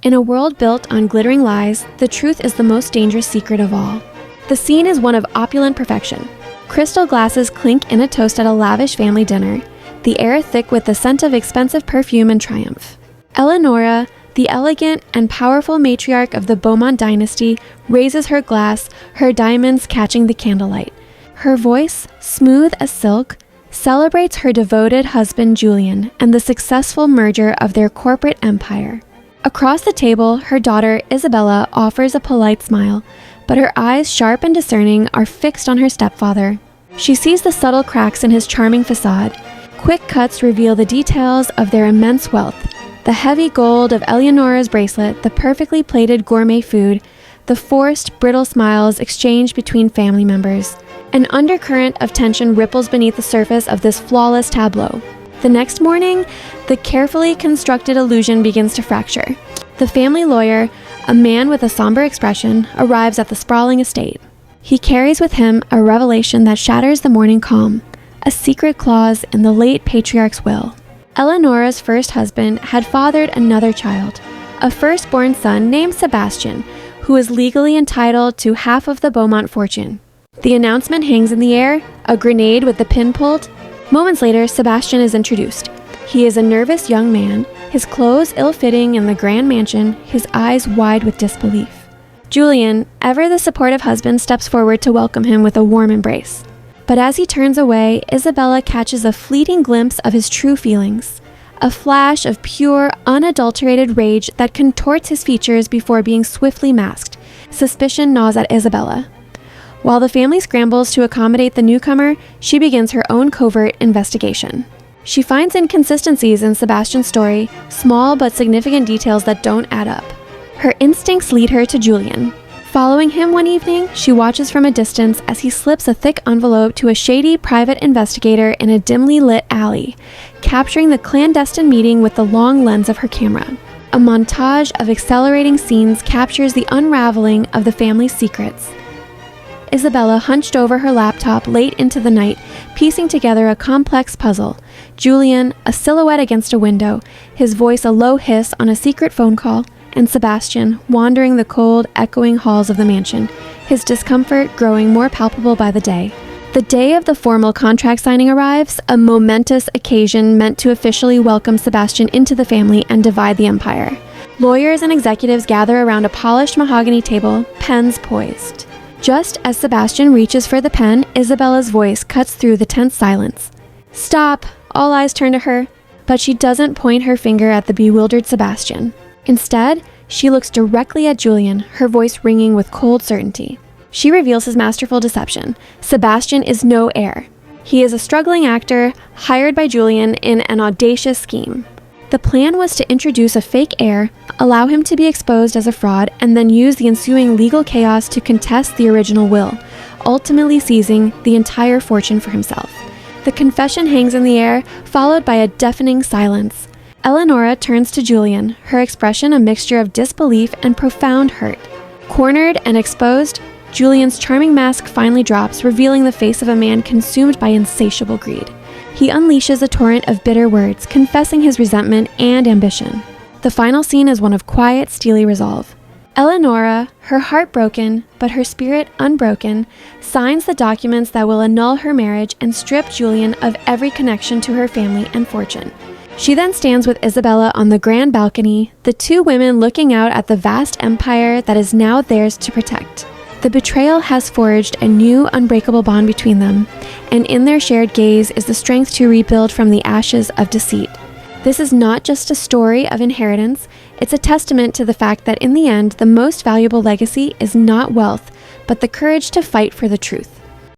In a world built on glittering lies, the truth is the most dangerous secret of all. The scene is one of opulent perfection. Crystal glasses clink in a toast at a lavish family dinner, the air thick with the scent of expensive perfume and triumph. Eleonora, the elegant and powerful matriarch of the Beaumont dynasty, raises her glass, her diamonds catching the candlelight. Her voice, smooth as silk, celebrates her devoted husband Julian and the successful merger of their corporate empire. Across the table, her daughter Isabella offers a polite smile, but her eyes, sharp and discerning, are fixed on her stepfather. She sees the subtle cracks in his charming facade. Quick cuts reveal the details of their immense wealth: the heavy gold of Eleonora's bracelet, the perfectly plated gourmet food, the forced, brittle smiles exchanged between family members. An undercurrent of tension ripples beneath the surface of this flawless tableau. The next morning, the carefully constructed illusion begins to fracture. The family lawyer, a man with a somber expression, arrives at the sprawling estate. He carries with him a revelation that shatters the morning calm, a secret clause in the late patriarch's will. Eleonora's first husband had fathered another child, a firstborn son named Sebastian, who is legally entitled to half of the Beaumont fortune. The announcement hangs in the air, a grenade with the pin pulled. Moments later, Sebastian is introduced. He is a nervous young man, his clothes ill-fitting in the grand mansion, his eyes wide with disbelief. Julian, ever the supportive husband, steps forward to welcome him with a warm embrace. But as he turns away, Isabella catches a fleeting glimpse of his true feelings, a flash of pure, unadulterated rage that contorts his features before being swiftly masked. Suspicion gnaws at Isabella. While the family scrambles to accommodate the newcomer, she begins her own covert investigation. She finds inconsistencies in Sebastian's story, small but significant details that don't add up. Her instincts lead her to Julian. Following him one evening, she watches from a distance as he slips a thick envelope to a shady private investigator in a dimly lit alley, capturing the clandestine meeting with the long lens of her camera. A montage of accelerating scenes captures the unraveling of the family's secrets. Isabella hunched over her laptop late into the night, piecing together a complex puzzle. Julian, a silhouette against a window, his voice a low hiss on a secret phone call, and Sebastian wandering the cold, echoing halls of the mansion, his discomfort growing more palpable by the day. The day of the formal contract signing arrives, a momentous occasion meant to officially welcome Sebastian into the family and divide the empire. Lawyers and executives gather around a polished mahogany table, pens poised. Just as Sebastian reaches for the pen, Isabella's voice cuts through the tense silence. "Stop!" All eyes turn to her, but she doesn't point her finger at the bewildered Sebastian. Instead, she looks directly at Julian, her voice ringing with cold certainty. She reveals his masterful deception. Sebastian is no heir. He is a struggling actor, hired by Julian in an audacious scheme. The plan was to introduce a fake heir, allow him to be exposed as a fraud, and then use the ensuing legal chaos to contest the original will, ultimately seizing the entire fortune for himself. The confession hangs in the air, followed by a deafening silence. Eleonora turns to Julian, her expression a mixture of disbelief and profound hurt. Cornered and exposed, Julian's charming mask finally drops, revealing the face of a man consumed by insatiable greed. He unleashes a torrent of bitter words, confessing his resentment and ambition. The final scene is one of quiet, steely resolve. Eleonora, her heart broken, but her spirit unbroken, signs the documents that will annul her marriage and strip Julian of every connection to her family and fortune. She then stands with Isabella on the grand balcony, the two women looking out at the vast empire that is now theirs to protect. The betrayal has forged a new, unbreakable bond between them, and in their shared gaze is the strength to rebuild from the ashes of deceit. This is not just a story of inheritance, it's a testament to the fact that in the end, the most valuable legacy is not wealth, but the courage to fight for the truth.